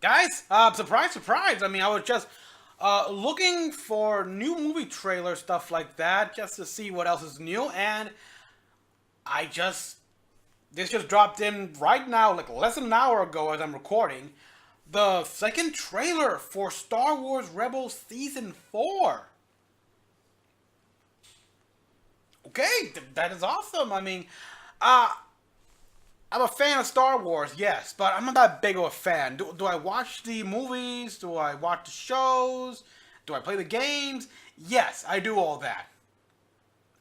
Guys, surprise, surprise. I mean, I was just looking for new movie trailer stuff like that just to see what else is new, and I just this just dropped in right now, like less than an hour ago as I'm recording. The second trailer for Star Wars Rebels Season 4. Okay, that is awesome. I mean, uh, I'm a fan of Star Wars, yes, but I'm not that big of a fan. Do I watch the movies? Do I watch the shows? Do I play the games? Yes, I do all that.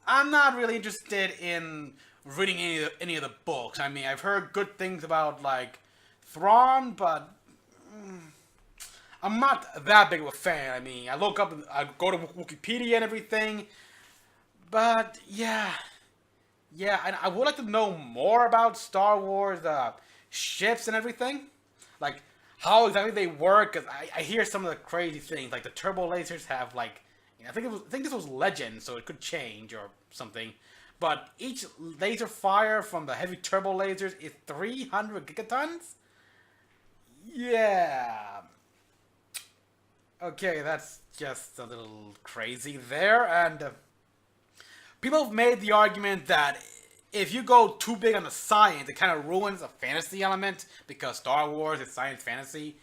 I'm not really interested in reading any of the books. I mean, I've heard good things about, like, Thrawn, but I'm not that big of a fan. I mean, I look up, I go to Wikipedia and everything, but yeah, yeah, and I would like to know more about Star Wars ships and everything, like how exactly they work. Cause I hear some of the crazy things, like the turbo lasers have like, I think this was Legend, so it could change or something. But each laser fire from the heavy turbo lasers is 300 gigatons. Yeah. Okay, that's just a little crazy there, and people have made the argument that if you go too big on the science, it kind of ruins the fantasy element because Star Wars is science fantasy.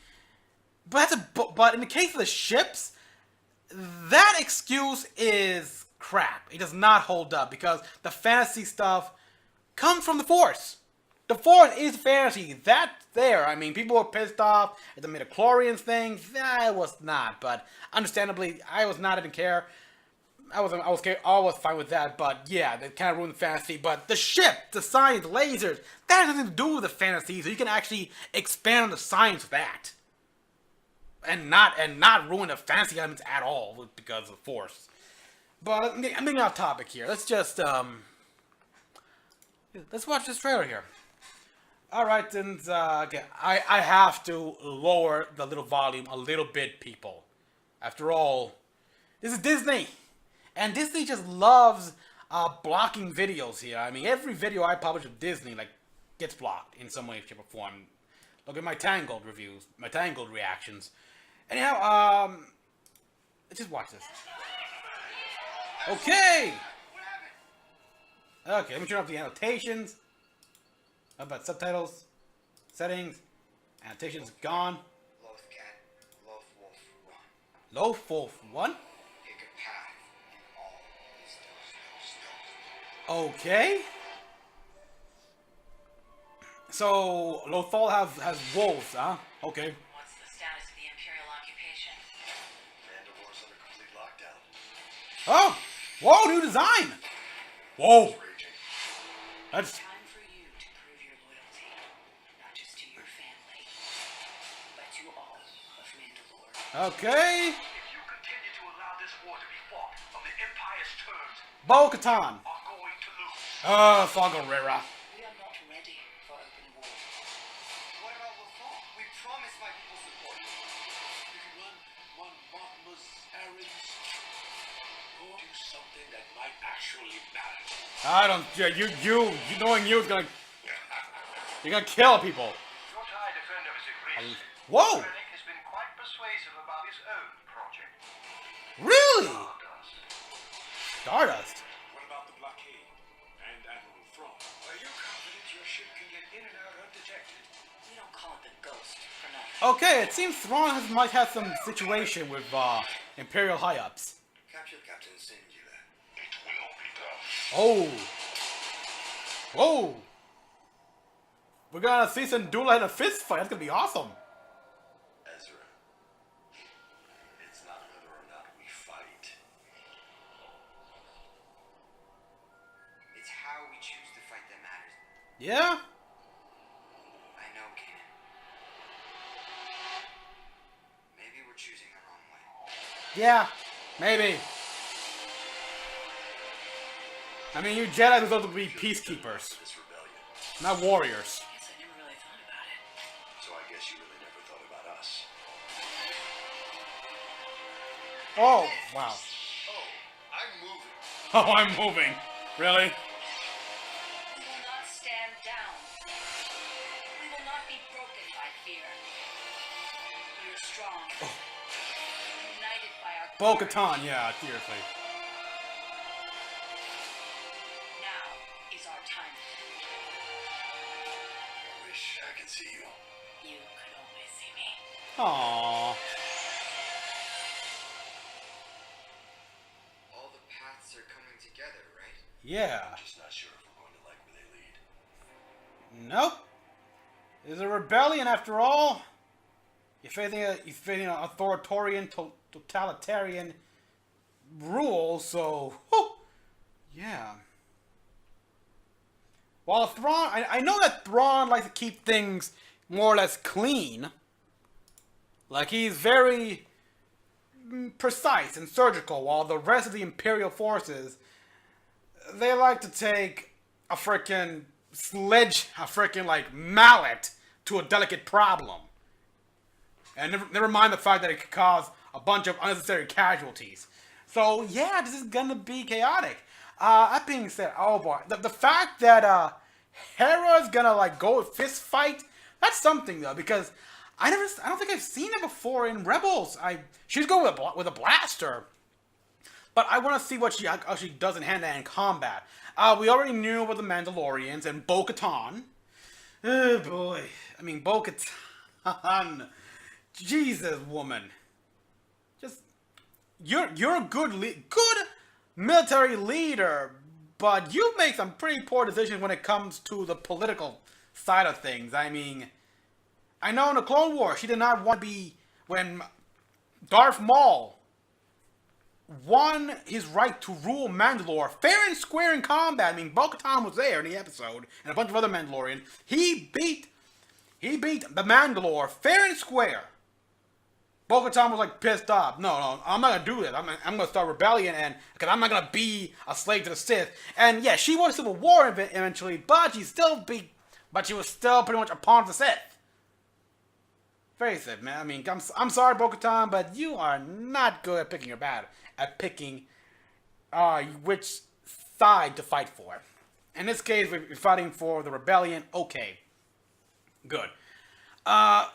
But in the case of the ships, that excuse is crap. It does not hold up because the fantasy stuff comes from the Force. The Force is fantasy. That's there. I mean, people were pissed off at the midichlorians thing. That was not, but understandably, I was not. I didn't care. I was fine with that, but yeah, that kind of ruined the fantasy. But the ship, the science, lasers, that has nothing to do with the fantasy. So you can actually expand on the science of that, and not ruin the fantasy elements at all because of the Force. But I'm getting off topic here. Let's watch this trailer here. All right, and okay, I have to lower the little volume a little bit, people. After all, this is Disney. And Disney just loves blocking videos here. I mean, every video I publish of Disney like gets blocked in some way, shape, or form. Look at my Tangled reviews, my Tangled reactions. Anyhow, let's just watch this. Okay. Okay, let me turn off the annotations. How about subtitles? Settings. Annotations gone. Loaf Wolf 1? Okay. So Lothal has wolves, huh? Okay. What's the status of the Imperial occupation? Mandalore's under complete lockdown. Oh! Whoa, new design! Whoa! That's Time for you to prove your loyalty, not just to your family, but to all of Mandalore. okay. If you continue to allow this war to be fought on the Empire's terms, Bo-Katan. are going to lose. Saw Gerrera. We are not ready for open war. What about Thrawn? We promised my people support. If you run one Mothma's errands, or do something that might actually matter. I don't. Yeah, you knowing you is gonna. You're gonna kill people. Your TIE defender is in Greece. Whoa! Krennic has been quite persuasive about his own project. Really? Stardust. Stardust. What about the blockade and Admiral Thrawn? Are you confident your ship can get in and out undetected? We don't call it the Ghost for nothing. Okay, it seems Thrawn might have some situation with Imperial high-ups. Capture Captain Singular. It will be done. Oh. Whoa. We're gonna see Syndulla in a fist fight. That's gonna be awesome. Ezra. It's not whether or not we fight. It's how we choose to fight that matters. Yeah? I know, Kanan. Maybe we're choosing the wrong way. Yeah. Maybe. I mean, you Jedi are supposed to be peacekeepers, This rebellion. not warriors. I guess I never really thought about it. So I guess you really never thought about us. Oh, wow. Oh, I'm moving. Oh, I'm moving. Really? We will not stand down. We will not be broken by fear. strong. United by our Bo-Katan, yeah, seriously. Now is our time. I wish I could see you. You could always see me. Aww. All the paths are coming together, right? Yeah. I'm just not sure if we're going to like where they lead. Nope. It's a rebellion after all. You're facing an authoritarian, totalitarian rule, so whew, yeah. While Thrawn, I know that Thrawn likes to keep things more or less clean. Like, he's very precise and surgical, while the rest of the Imperial forces, they like to take a freaking like mallet to a delicate problem. And never mind the fact that it could cause a bunch of unnecessary casualties. So yeah, this is gonna be chaotic. That being said, oh boy, the fact that Hera's gonna like go fist fight, that's something though, because I don't think I've seen it before in Rebels. She's going with a blaster, but I want to see how she does in hand-to-hand combat. We already knew about the Mandalorians and Bo-Katan. Oh boy, I mean Bo-Katan. Jesus, woman. Just you're a good military leader, but you make some pretty poor decisions when it comes to the political side of things. I mean, I know in the Clone Wars she did not want to be when Darth Maul won his right to rule Mandalore fair and square in combat. I mean, Bo-Katan was there in the episode, and a bunch of other Mandalorians. He beat the Mandalore fair and square. Bo-Katan was like pissed off. No, I'm not gonna do this. I'm gonna start rebellion, and because I'm not gonna be a slave to the Sith. And yeah, she won a civil war eventually, but she was still pretty much a pawn of the Sith. Face it, man. I mean, I'm sorry, Bo-Katan, but you are not good at picking your battle, at picking which side to fight for. In this case, we're fighting for the rebellion. Okay, good.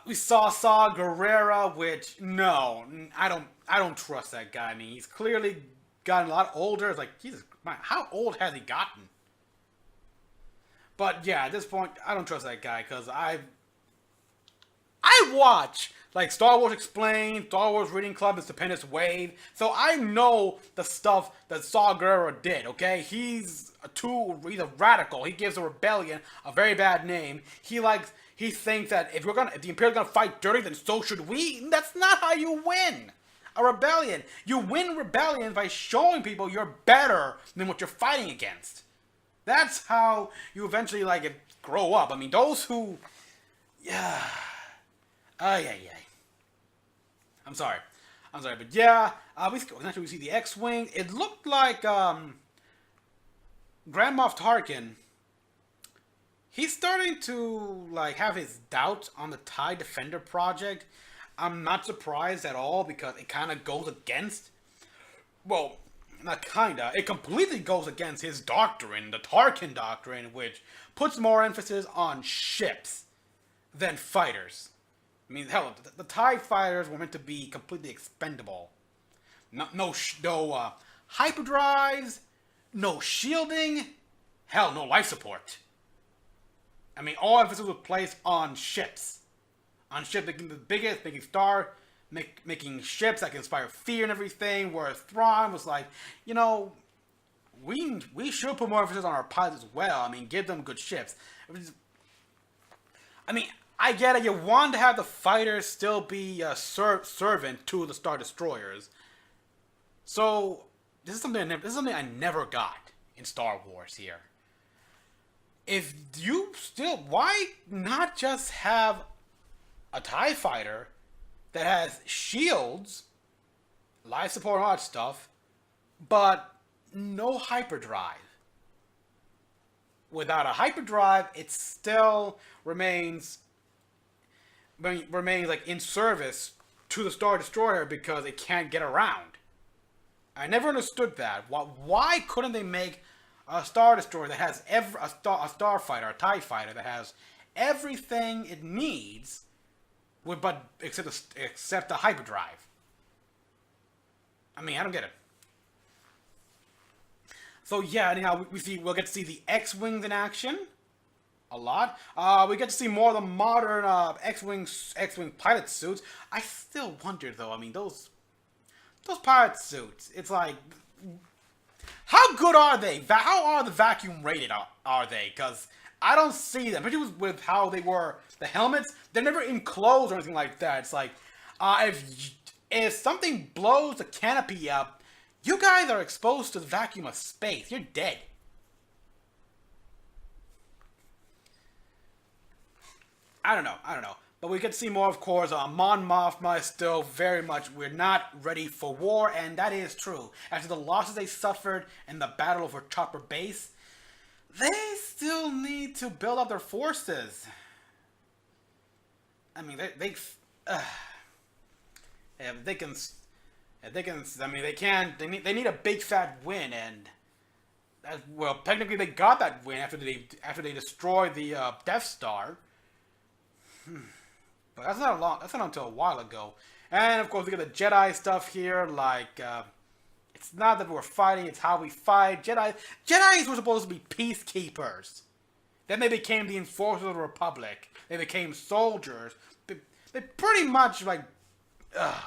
We saw Saw Gerrera, which no, I don't trust that guy. I mean, he's clearly gotten a lot older. It's like, Jesus, man, how old has he gotten? But yeah, at this point, I don't trust that guy because I watch like Star Wars Explained, Star Wars Reading Club, and Stupendous Wave, so I know the stuff that Saw Gerrera did. Okay, he's a radical. He gives the rebellion a very bad name. He thinks that if the Imperial's gonna fight dirty, then so should we. That's not how you win a rebellion. You win rebellions by showing people you're better than what you're fighting against. That's how you eventually grow up. I mean, those who, yeah, yeah. I'm sorry, but yeah, we see the X-wing. It looked like Grand Moff Tarkin. He's starting to have his doubts on the TIE Defender project. I'm not surprised at all because it kind of goes against, well, not kinda, it completely goes against his doctrine, the Tarkin doctrine, which puts more emphasis on ships than fighters. I mean, hell, the TIE fighters were meant to be completely expendable. No hyperdrives, no shielding, hell, no life support. I mean, all emphasis was placed on ships. On ships making the biggest, making ships that can inspire fear and everything, whereas Thrawn was like, we should put more emphasis on our pilots as well. I mean, give them good ships. I mean, I get it. You want to have the fighters still be a servant to the Star Destroyers. So, this is something I never got in Star Wars here. If you why not just have a TIE fighter that has shields, life support, and all that stuff, but no hyperdrive? Without a hyperdrive, it still remains in service to the Star Destroyer because it can't get around. I never understood that. Why couldn't they make a Star Destroyer that has a starfighter, a TIE fighter that has everything it needs, but except the hyperdrive. I mean, I don't get it. So yeah, anyhow, we'll get to see the X-wings in action a lot. We get to see more of the modern X-wing pilot suits. I still wonder though. I mean, those pilot suits. It's like, how good are they? How are the vacuum rated? Are they? Because I don't see them. Particularly with how they were, the helmets. They're never enclosed or anything like that. It's like, if something blows the canopy up, you guys are exposed to the vacuum of space. You're dead. I don't know. But we get to see more, of course. Mon Mothma is still very much, we're not ready for war, and that is true. After the losses they suffered in the Battle over Chopper Base, they still need to build up their forces. I mean, they need a big fat win, and well, technically they got that win after they destroyed the Death Star. But that's not until a while ago. And of course we get the Jedi stuff here, like it's not that we're fighting, it's how we fight. Jedis were supposed to be peacekeepers. Then they became the enforcers of the Republic. They became soldiers. They pretty much like yeah,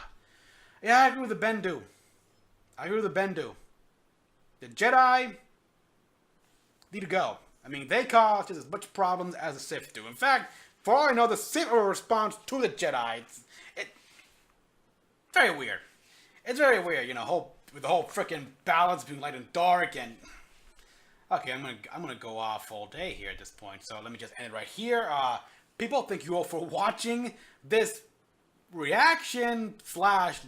I agree with the Bendu. The Jedi need to go. I mean, they cause just as much problems as the Sith do. In fact, for all I know, the Sith are a response to the Jedi. It's very weird. It's very weird, you know, with the whole freaking balance between light and dark. And okay, I'm gonna go off all day here at this point. So let me just end it right here. People, thank you all for watching this reaction /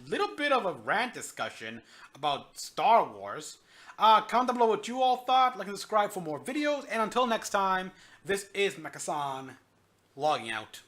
little bit of a rant discussion about Star Wars. Comment down below what you all thought. Like and subscribe for more videos. And until next time, this is Mecha-san logging out.